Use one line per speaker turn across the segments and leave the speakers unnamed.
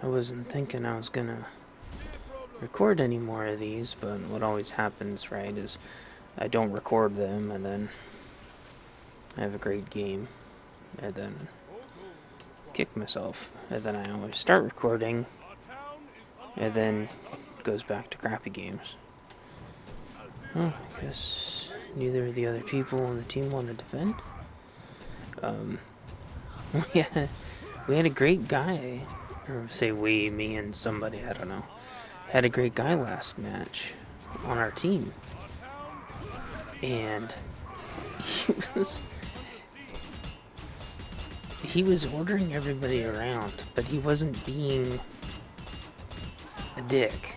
I wasn't thinking I was gonna record any more of these, but what always happens, right, is I don't record them, and then I have a great game, and then kick myself, and then I always start recording, and then it goes back to crappy games. Well, I guess neither of the other people on the team want to defend. Yeah, we had a great guy, or say we, me and somebody, I don't know, had a great guy last match on our team. And he was he was ordering everybody around, but he wasn't being a dick.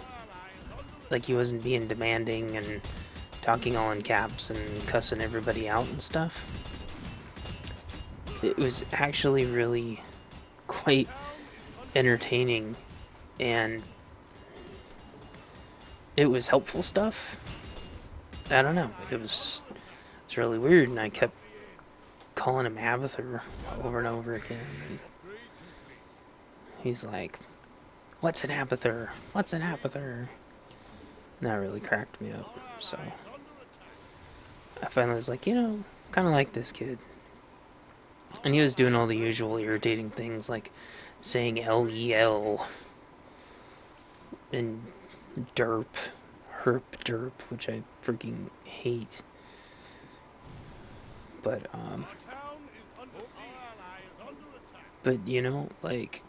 Like, he wasn't being demanding and talking all in caps and cussing everybody out and stuff. It was actually really quite entertaining, and it was helpful stuff. I don't know. It's really weird, and I kept calling him Abather over and over again. And he's like, "What's an Abather? What's an Abather?" And that really cracked me up. So I finally was like, kind of like this kid. And he was doing all the usual irritating things, like saying LEL and derp, derp, which I freaking hate. But like,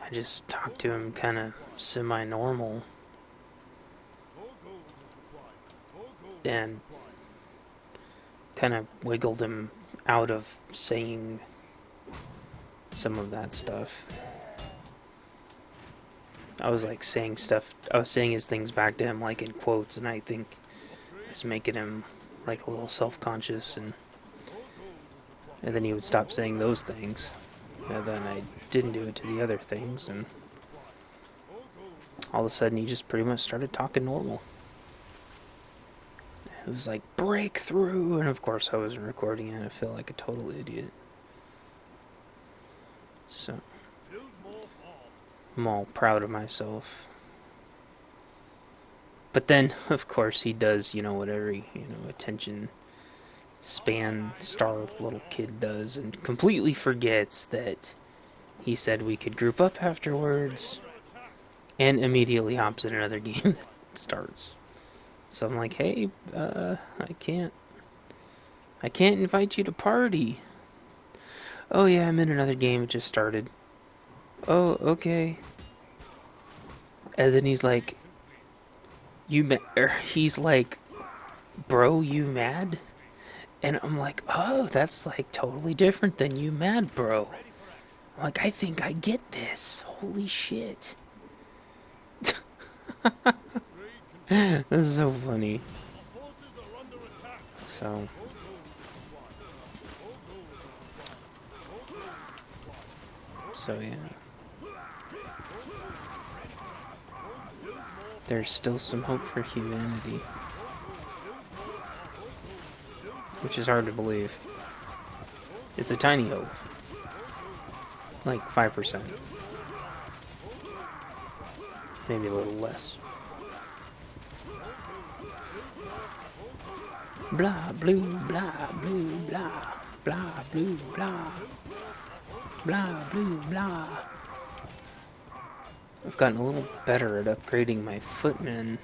I just talked to him kind of semi-normal, and kind of wiggled him out of saying some of that stuff. I was saying his things back to him like in quotes, and I think it's making him like a little self-conscious, and then he would stop saying those things, and then I didn't do it to the other things, and all of a sudden he just pretty much started talking normal. It was like, breakthrough, and of course I wasn't recording it, and I felt like a total idiot. So I'm all proud of myself. But then, of course, he does, what every, attention span starved little kid does, and completely forgets that he said we could group up afterwards, and immediately hops in another game that starts. So I'm like, hey, I can't invite you to party. Oh yeah, I'm in another game, it just started. Oh, okay. And then he's like, he's like, bro, you mad? And I'm like, oh, that's like totally different than you mad, bro. I'm like, I think I get this. Holy shit. This is so funny. So yeah. There's still some hope for humanity. Which is hard to believe. It's a tiny hope. Like 5%. Maybe a little less. Blah, blue, blah, blue, blah. Blah, blue, blah. Blah, blue, blah. I've gotten a little better at upgrading my footmen.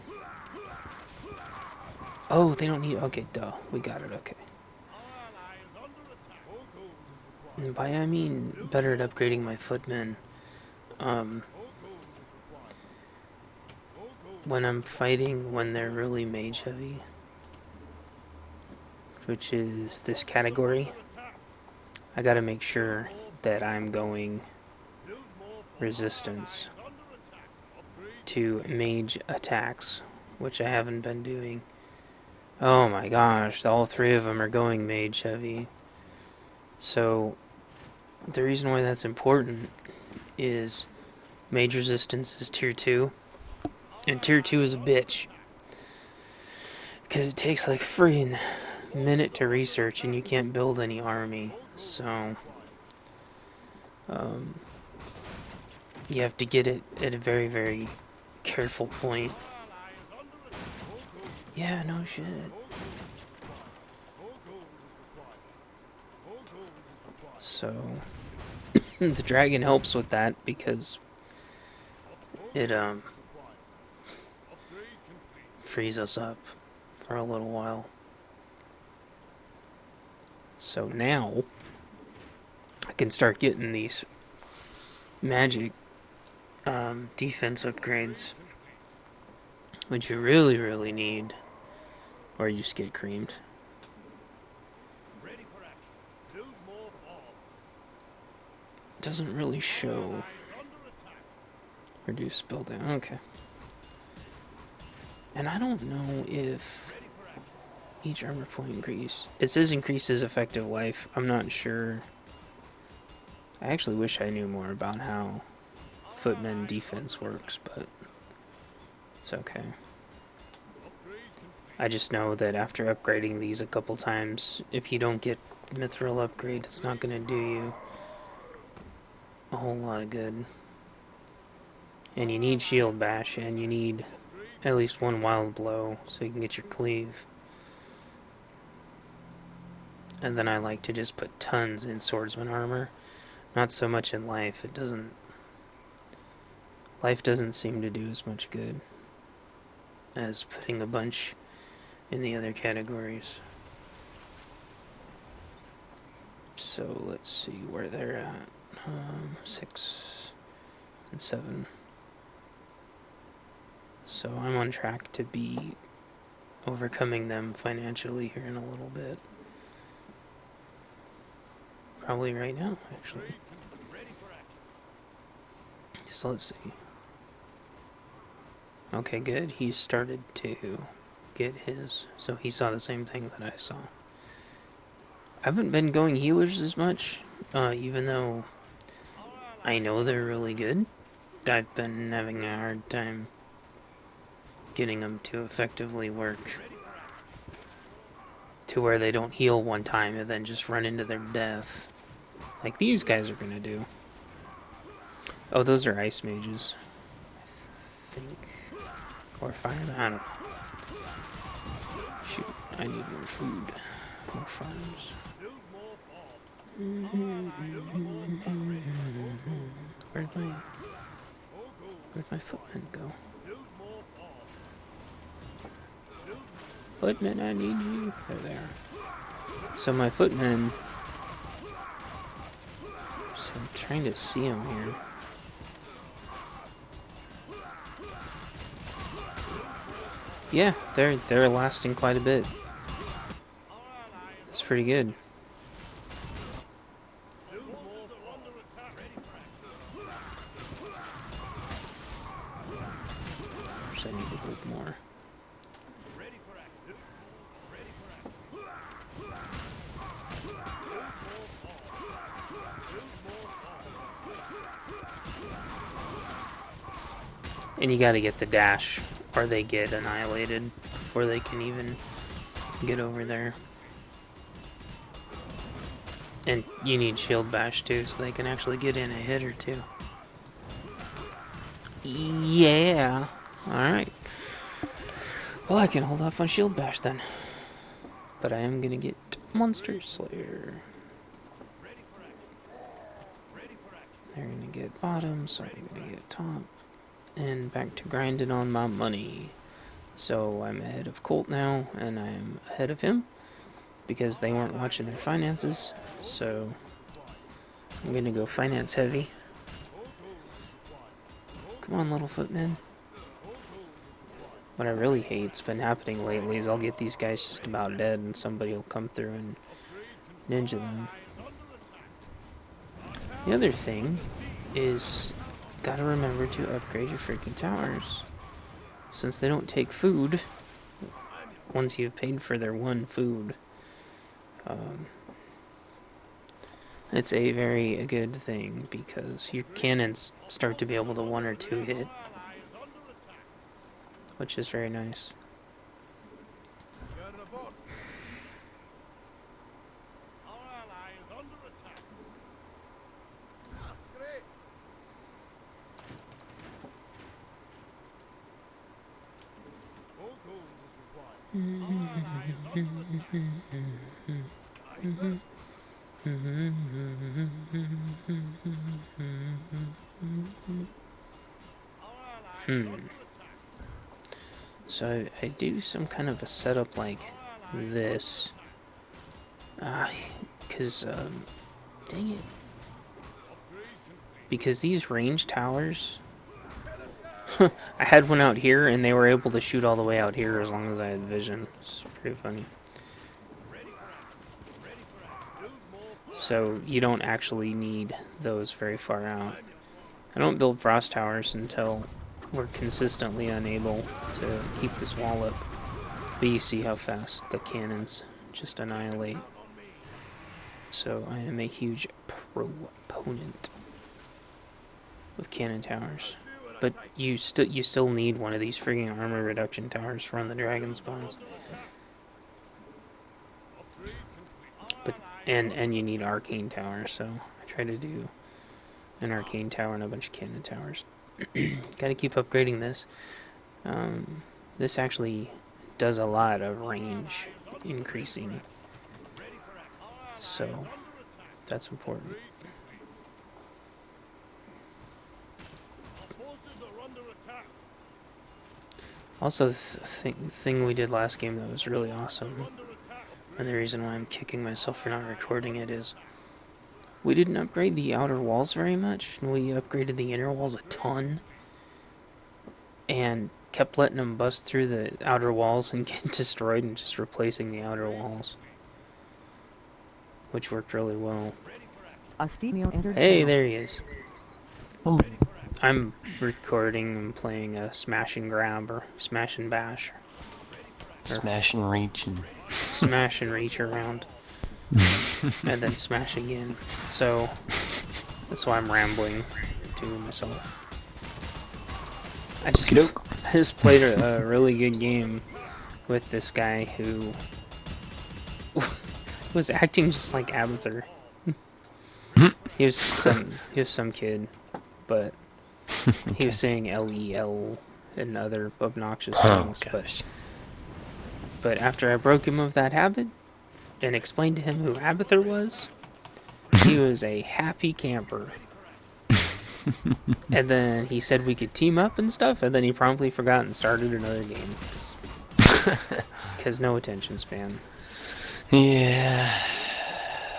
Oh, they don't need... Okay, duh. We got it, okay. And by I mean better at upgrading my footmen, when I'm fighting when they're really mage heavy, which is this category, I gotta make sure that I'm going resistance to mage attacks, which I haven't been doing. Oh my gosh, all three of them are going mage heavy. So the reason why that's important is mage resistance is tier 2, and tier 2 is a bitch, because it takes like a freaking minute to research and you can't build any army. So you have to get it at a very, very careful point. Yeah, no shit. So, the dragon helps with that because it, frees us up for a little while. So now, I can start getting these magic, defense upgrades, which you really, really need, or you just get creamed. It doesn't really show. Reduce spell down. Okay. And I don't know if each armor point increase. It says increases effective life. I'm not sure. I actually wish I knew more about how footman defense works, but it's okay. I just know that after upgrading these a couple times, if you don't get mithril upgrade, it's not going to do you a whole lot of good. And you need shield bash, and you need at least one wild blow so you can get your cleave. And then I like to just put tons in swordsman armor. Not so much in life. Life doesn't seem to do as much good as putting a bunch in the other categories. So let's see where they're at. 6 and 7. So I'm on track to be overcoming them financially here in a little bit. Probably right now, actually. So let's see. Okay, good. He started to get his, so he saw the same thing that I saw. I haven't been going healers as much, even though I know they're really good. I've been having a hard time getting them to effectively work to where they don't heal one time and then just run into their death, like these guys are gonna do. Oh, those are ice mages, I think, or fire. I don't know. Shoot, I need more food, more farms. Where'd my footmen go? Footmen, I need you. There they are. So my footmen. So I'm trying to see them here. Yeah, they're lasting quite a bit. That's pretty good. I need to build more. And you gotta get the dash, or they get annihilated before they can even get over there. And you need shield bash too, so they can actually get in a hit or two. Yeah. Alright. Well, I can hold off on shield bash then. But I am gonna get Monster Slayer. They're gonna get bottom, so I'm gonna get top. And back to grinding on my money. So I'm ahead of Colt now, and I'm ahead of him because they weren't watching their finances. So I'm gonna go finance heavy. Come on, little footmen. What I really hate's been happening lately is I'll get these guys just about dead and somebody will come through and ninja them. The other thing is, gotta remember to upgrade your freaking towers. Since they don't take food, once you've paid for their one food, it's a very good thing because your cannons start to be able to 1 or 2 hit, which is very nice. So I do some kind of a setup like this. Because, dang it. Because these range towers... I had one out here, and they were able to shoot all the way out here as long as I had vision. It's pretty funny. So you don't actually need those very far out. I don't build frost towers until we're consistently unable to keep this wall up. But you see how fast the cannons just annihilate. So I am a huge proponent of cannon towers. But you still need one of these frigging armor reduction towers for when the dragon spawns. But and you need arcane towers, so I try to do an arcane tower and a bunch of cannon towers. Gotta keep upgrading this. This actually does a lot of range increasing. So that's important. Also, the thing we did last game that was really awesome, and the reason why I'm kicking myself for not recording it is, we didn't upgrade the outer walls very much, and we upgraded the inner walls a ton, and kept letting them bust through the outer walls and get destroyed and just replacing the outer walls, which worked really well. Hey, there he is.
Oh.
I'm recording and playing a smash and grab or smash and bash.
Smash and reach and...
Smash and reach around. And then smash again. So, that's why I'm rambling to myself. I just played a really good game with this guy who was acting just like Abathur. He was some kid, but he was saying LEL and other obnoxious things. But after I broke him of that habit and explained to him who Abathur was, he was a happy camper. And then he said we could team up and stuff, and then he promptly forgot and started another game. Because no attention span.
Yeah.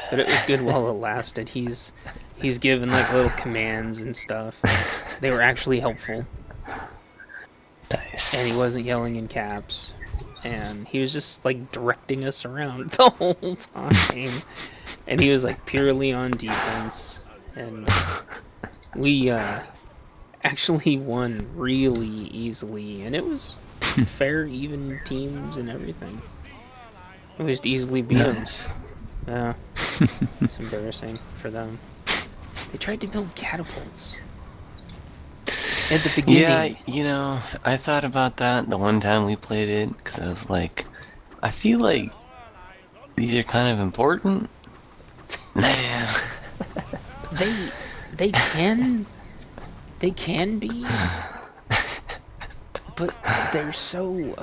But it was good while it lasted. He's given like little commands and stuff. They were actually helpful.
Nice.
And he wasn't yelling in caps. And he was just like directing us around the whole time. And he was like purely on defense. And we actually won really easily. And it was fair, even teams and everything. We just easily beat them. Yeah. It's embarrassing for them. They tried to build catapults at the beginning.
Yeah, you know, I thought about that the one time we played it, because I was like, I feel like these are kind of important. Nah.
They can be, but they're so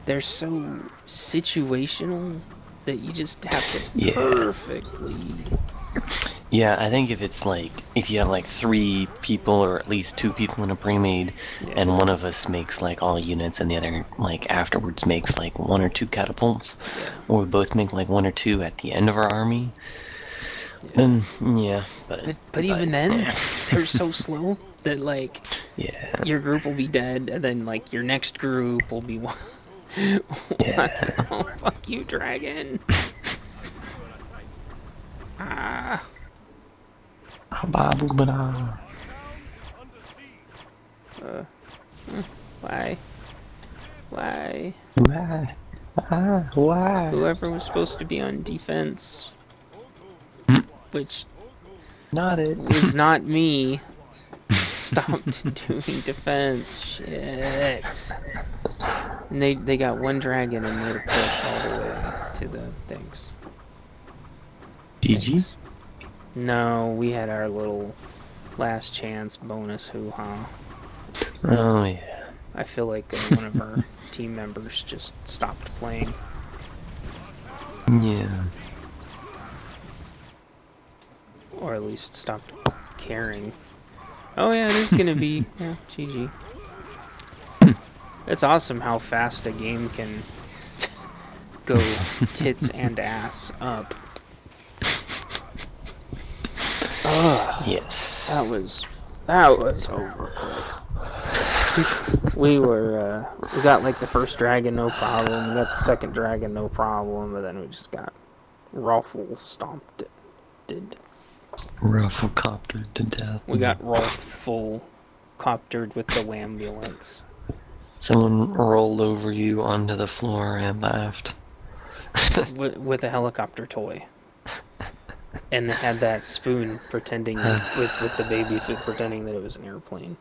they're so situational that you just have to perfectly.
Yeah, I think if it's like, if you have like 3 people or at least 2 people in a pre-made, and one of us makes like all units and the other like afterwards makes like 1 or 2 catapults, or we both make like 1 or 2 at the end of our army, then but
even then, they're so slow that like your group will be dead, and then like your next group will be one. Oh, fuck you, dragon. Why? Whoever was supposed to be on defense, which was not me, stopped doing defense. Shit. And they got one dragon and made a push all the way to the things.
GG?
No, we had our little last chance bonus hoo-ha.
Oh yeah.
I feel like one of our team members just stopped playing.
Yeah.
Or at least stopped caring. Oh yeah, there's gonna be... Yeah, GG. It's awesome how fast a game can go tits and ass up. Ugh.
Yes.
That was over quick. We got like the first dragon, no problem. We got the second dragon, no problem. But then we just got ruffle stomped.
Rufflecoptered to death.
We got ruffle coptered with the wambulance.
Someone rolled over you onto the floor and laughed.
with a helicopter toy. And they had that spoon pretending with the baby food pretending that it was an airplane.